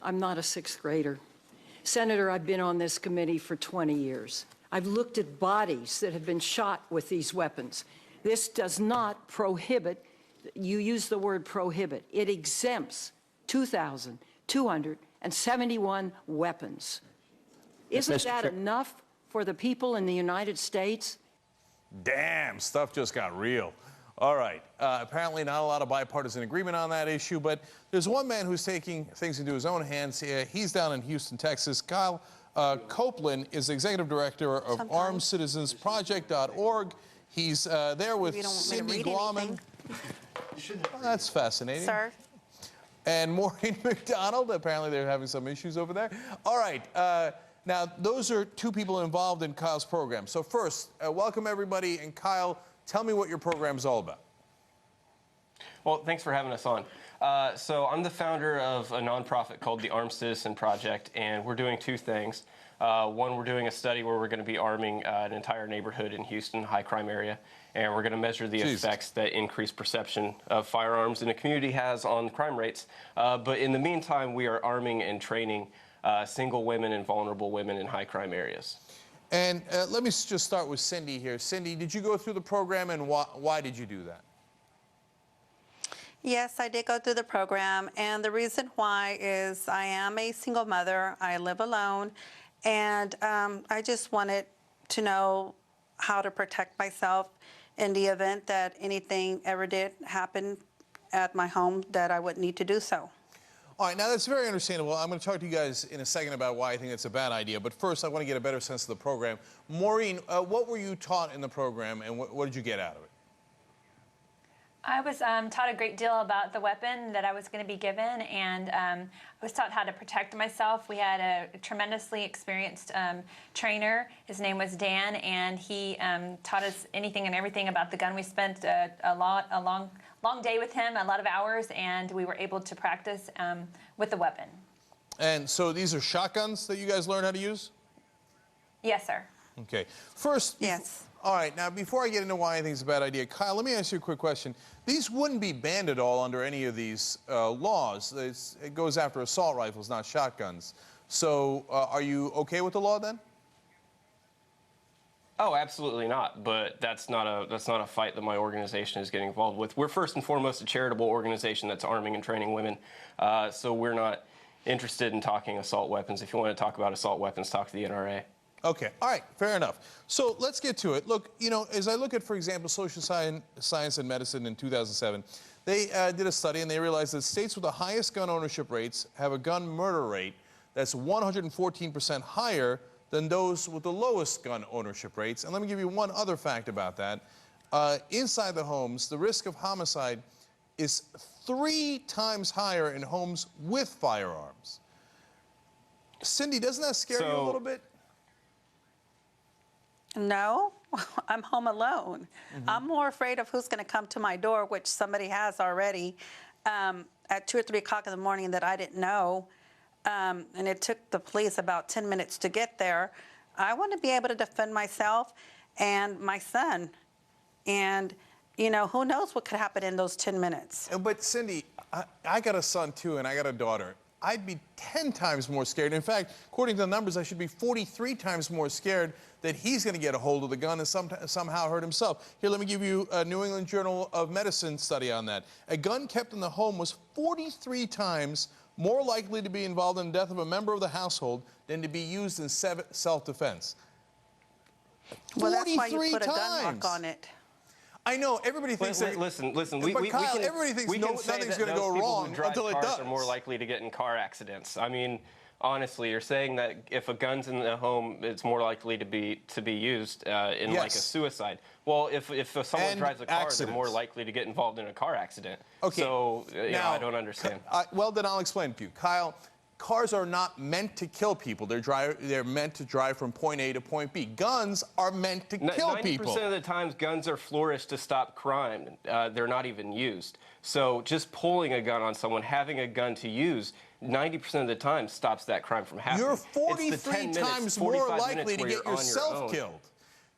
I'm not a sixth grader. Senator, I've been on this committee for 20 years. I've looked at bodies that have been shot with these weapons. This does not prohibit, you use the word prohibit, it exempts 2,271 weapons. Isn't that enough for the people in the United States? Damn, stuff just got real. All right, apparently not a lot of bipartisan agreement on that issue, but there's one man who's taking things into his own hands. He's down in Houston, Texas. Kyle Copeland is executive director of ArmedCitizensProject.org. He's there with Cindy Glauman. Well, that's fascinating. Sir? And Maureen McDonald. Apparently they're having some issues over there. All right. Now, those are two people involved in Kyle's program. So first, welcome everybody. And Kyle, tell me what your program is all about. Well, thanks for having us on. So I'm the founder of a nonprofit called the Armed Citizen Project, and we're doing two things. One, we're doing a study where we're going to be arming an entire neighborhood in Houston, high crime area, and we're going to measure the effects that increased perception of firearms in the community has on crime rates. But in the meantime, we are arming and training single women and vulnerable women in high crime areas. And let me just start with Cindy here. Cindy, did you go through the program, and why did you do that? Yes, I did go through the program, and the reason why is I am a single mother. I live alone, and I just wanted to know how to protect myself in the event that anything ever did happen at my home that I would need to do so. All right, now that's very understandable. I'm going to talk to you guys in a second about why I think it's a bad idea. But first, I want to get a better sense of the program. Maureen, what were you taught in the program, and what did you get out of it? I was taught a great deal about the weapon that I was going to be given, and I was taught how to protect myself. We had a tremendously experienced trainer. His name was Dan, and he taught us anything and everything about the gun. We spent a long day with him, a lot of hours, and we were able to practice with the weapon. And so these are shotguns that you guys learn how to use? Yes, sir. Okay. First, yes. All right, now before I get into why I think it's a bad idea, Kyle, let me ask you a quick question. These wouldn't be banned at all under any of these laws. It goes after assault rifles, not shotguns. So are you okay with the law then? Oh, absolutely not. But that's not a fight that my organization is getting involved with. We're first and foremost a charitable organization that's arming and training women. So we're not interested in talking assault weapons. If you want to talk about assault weapons, talk to the NRA. Okay, all right, fair enough. So let's get to it. Look, you know, as I look at, for example, social science and medicine in 2007, they did a study and they realized that states with the highest gun ownership rates have a gun murder rate that's 114% higher than those with the lowest gun ownership rates. And let me give you one other fact about that. Inside the homes, the risk of homicide is 3 times higher in homes with firearms. Cindy, doesn't that scare you a little bit? No, I'm home alone. I'm more afraid of who's going to come to my door, which somebody has already, at 2 or 3 o'clock in the morning that I didn't know. And it took the police about 10 minutes to get there. I want to be able to defend myself and my son. And, you know, who knows what could happen in those 10 minutes. But Cindy, I got a son too, and I got a daughter. I'd be 10 times more scared. In fact, according to the numbers, I should be 43 times more scared that he's going to get a hold of the gun and somehow hurt himself. Here, let me give you a New England Journal of Medicine study on that. A gun kept in the home was 43 times more likely to be involved in the death of a member of the household than to be used in self-defense. Well, that's why you put a gun lock on it. I know everybody thinks that. Listen. Everybody thinks nothing's going to go wrong until it does. Are more likely to get in car accidents. I mean, honestly, you're saying that if a gun's in the home, it's more likely to be used in like a suicide. Well, if someone drives a car, they're more likely to get involved in a car accident. Okay. So now, I don't understand. Well, then I'll explain to you, Kyle. Cars are not meant to kill people. They're meant to drive from point A to point B. Guns are meant to kill people. 90% of the times, guns are flourished to stop crime. They're not even used. So just pulling a gun on someone, having a gun to use, 90% of the time stops that crime from happening. You're 43 times more likely to get yourself killed.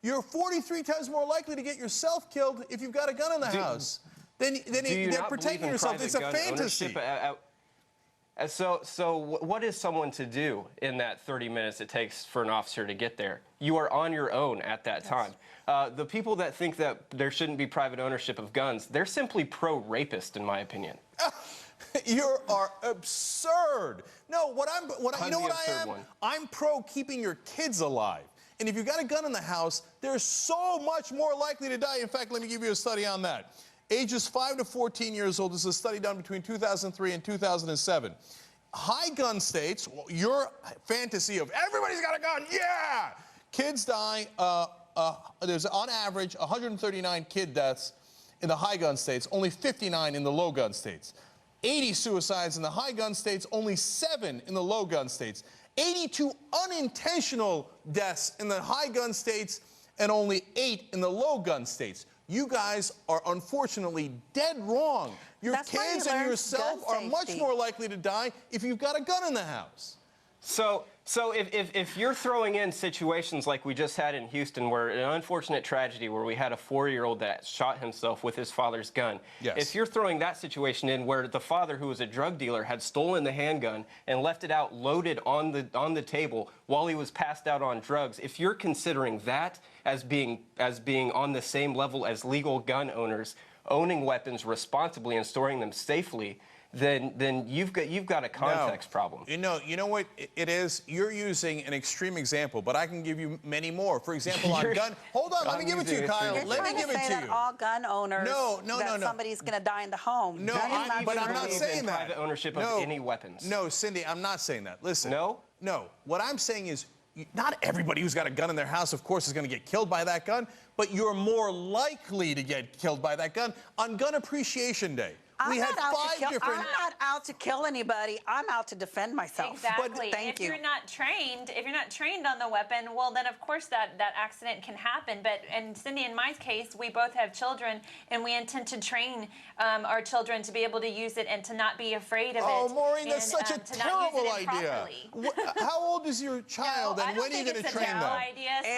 You're 43 times more likely to get yourself killed if you've got a gun in the house. Then they're protecting yourself. It's a fantasy. What is someone to do in that 30 minutes it takes for an officer to get there? You are on your own at that time. The people that think that there shouldn't be private ownership of guns, they're simply pro-rapist, in my opinion. You are absurd. No, you know what I am? I'm pro keeping your kids alive. And if you've got a gun in the house, they're so much more likely to die. In fact, let me give you a study on that. Ages 5 to 14 years old, this is a study done between 2003 and 2007. High gun states, your fantasy of everybody's got a gun, yeah! Kids die, there's on average 139 kid deaths in the high gun states, only 59 in the low gun states. 80 suicides in the high gun states, only 7 in the low gun states. 82 unintentional deaths in the high gun states and only 8 in the low gun states. You guys are unfortunately dead wrong. Your kids and yourself are much more likely to die if you've got a gun in the house. So if you're throwing in situations like we just had in Houston, where an unfortunate tragedy where we had a 4-year-old that shot himself with his father's gun, yes. If you're throwing that situation in where the father, who was a drug dealer, had stolen the handgun and left it out loaded on the table while he was passed out on drugs, if you're considering that as being on the same level as legal gun owners owning weapons responsibly and storing them safely, then you've got a context problem. You know what it is? You're using an extreme example, but I can give you many more. For example, on gun. Hold on, let me give it to you, Kyle. Let me give it to that you. all gun owners. No. Somebody's going to die in the home. No, but I'm not saying that. Private ownership of any weapons. No, Cindy, I'm not saying that. Listen. No. What I'm saying is, not everybody who's got a gun in their house, of course, is going to get killed by that gun, but you're more likely to get killed by that gun on Gun Appreciation Day. We had 5 different. I'm not out to kill anybody. I'm out to defend myself. Exactly. But thank you. If you're not trained on the weapon, well, then of course that accident can happen. But in Cindy and my case, we both have children, and we intend to train our children to be able to use it and to not be afraid of it. Oh, Maureen, that's such a terrible idea. Properly. How old is your child, and when are you going to train them?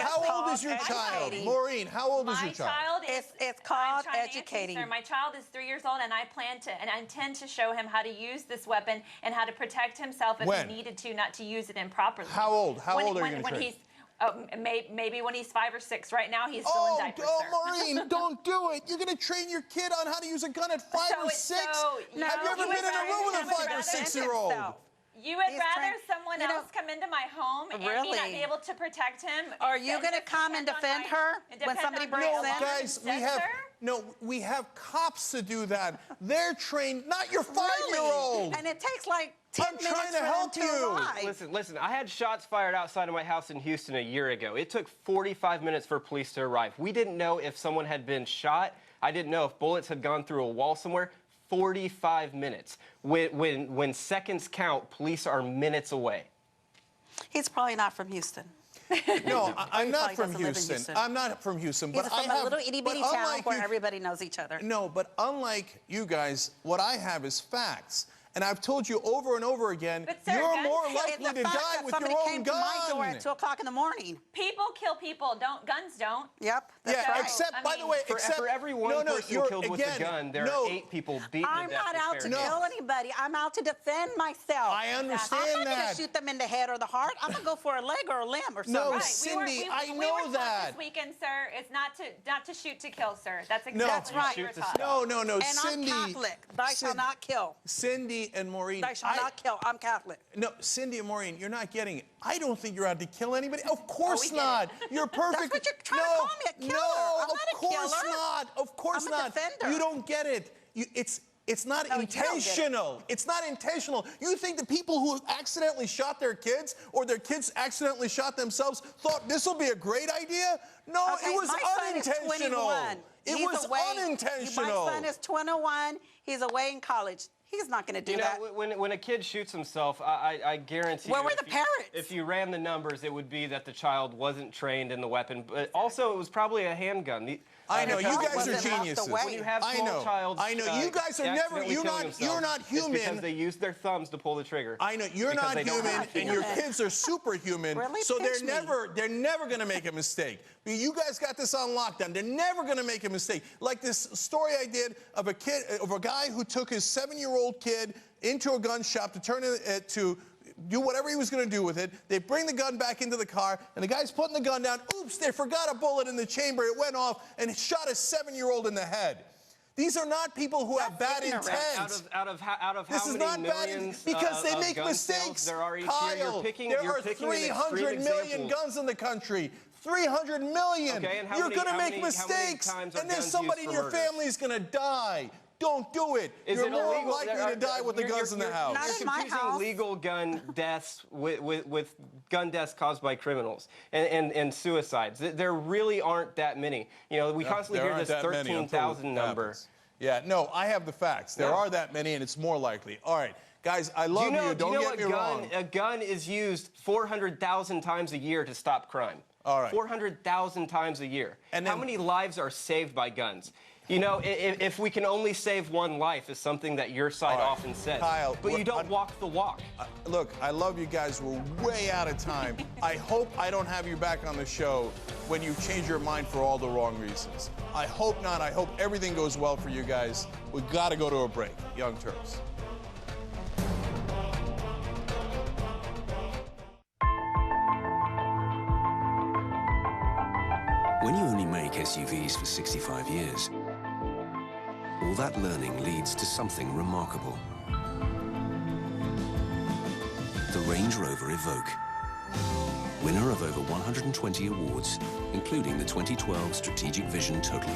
How old is your child, Maureen? How old is your child? It's called educating. Sir, my child is 3 years old, and I intend to show him how to use this weapon and how to protect himself if he needed to, not to use it improperly. How old? How old are you going to train? Maybe when he's 5 or 6. Right now, he's still in diapers, sir. Maureen, don't do it. You're going to train your kid on how to use a gun at 5 or 6? Have you ever been in a room with a 5 or 6-year-old? You would rather someone else come into my home and me not be able to protect him? Are you going to come and defend her when somebody breaks in? Guys, we have cops to do that. They're trained, not your 5-year-old. And it takes like 10 minutes trying to help you. Listen, I had shots fired outside of my house in Houston a year ago. It took 45 minutes for police to arrive. We didn't know if someone had been shot. I didn't know if bullets had gone through a wall somewhere. 45 minutes. When seconds count, police are minutes away. He's probably not from Houston. No, I'm not from Houston. I'm not from Houston. He's from a little itty-bitty town where everybody knows each other. No, but unlike you guys, what I have is facts. And I've told you over and over again, you're more likely to die with your own gun. Somebody came to my door at 2 o'clock in the morning. People kill people. Guns don't. Yep, that's right. Except, by the way, for every one person killed with a gun, there are 8 people beaten to death. I'm not out to kill anybody. I'm out to defend myself. I understand that. I'm not going to shoot them in the head or the heart. I'm going to go for a leg or a limb or something. No, Cindy, I know that. This weekend, sir, is not to shoot to kill, sir. That's exactly what you were taught. No, and Cindy. I'm Catholic. Thou shalt not kill. Cindy and Maureen. Thou shalt not kill. I'm Catholic. No, Cindy and Maureen, you're not getting it. I don't think you're out to kill anybody. Of course not. You're perfect. That's what you're trying to call me, a killer. No, I'm not a killer. Of course not. Of course I'm a not. defender. You don't get it. It's not intentional. It's not intentional. You think the people who accidentally shot their kids or their kids accidentally shot themselves thought this will be a great idea? No, it was unintentional. It was unintentional. My son is 21. He's away in college. He's not going to do that. When a kid shoots himself, I guarantee Where were the parents? If you ran the numbers, it would be that the child wasn't trained in the weapon. But also, it was probably a handgun. I know, you guys are geniuses. When you have small child, I know, you guys are never, you're not human. It's because they use their thumbs to pull the trigger. I know, you're not human, and your kids are superhuman, so they're never going to make a mistake. But you guys got this on lockdown. They're never going to make a mistake. Like this story I did of a guy who took his 7-year-old kid into a gun shop to turn it to do whatever he was going to do with it. They bring the gun back into the car, and the guy's putting the gun down. Oops, they forgot a bullet in the chamber. It went off and shot a 7-year-old in the head. These are not people who have bad intent. Out of how This is many not bad millions because they of make gun sales mistakes. there are each Kyle, year? You're picking there an are extreme 300 million example. guns in the country. 300 million. Okay, and You're going to make how many mistakes, times are and then guns somebody used in for your murders? family is going to die. Don't do it. Is You're it more illegal? likely to die with the guns in the house. Not You're in my confusing house. legal gun deaths with gun deaths caused by criminals and suicides. There really aren't that many. You know, we constantly There hear aren't this that many until it 13,000 number. happens. Yeah, no, I have the facts. There are that many, and it's more likely. All right, guys, I love you. Don't get me wrong. A gun is used 400,000 times a year to stop crime. All right. 400,000 times a year. And how then- many lives are saved by guns? You know, if we can only save one life is something that your side All right. often says. Kyle, but you don't walk the walk. Look, I love you guys. We're way out of time. I hope I don't have you back on the show when you change your mind for all the wrong reasons. I hope not. I hope everything goes well for you guys. We got to go to a break. Young Turks. When you only make SUVs for 65 years, all that learning leads to something remarkable. The Range Rover Evoque. Winner of over 120 awards, including the 2012 Strategic Vision Total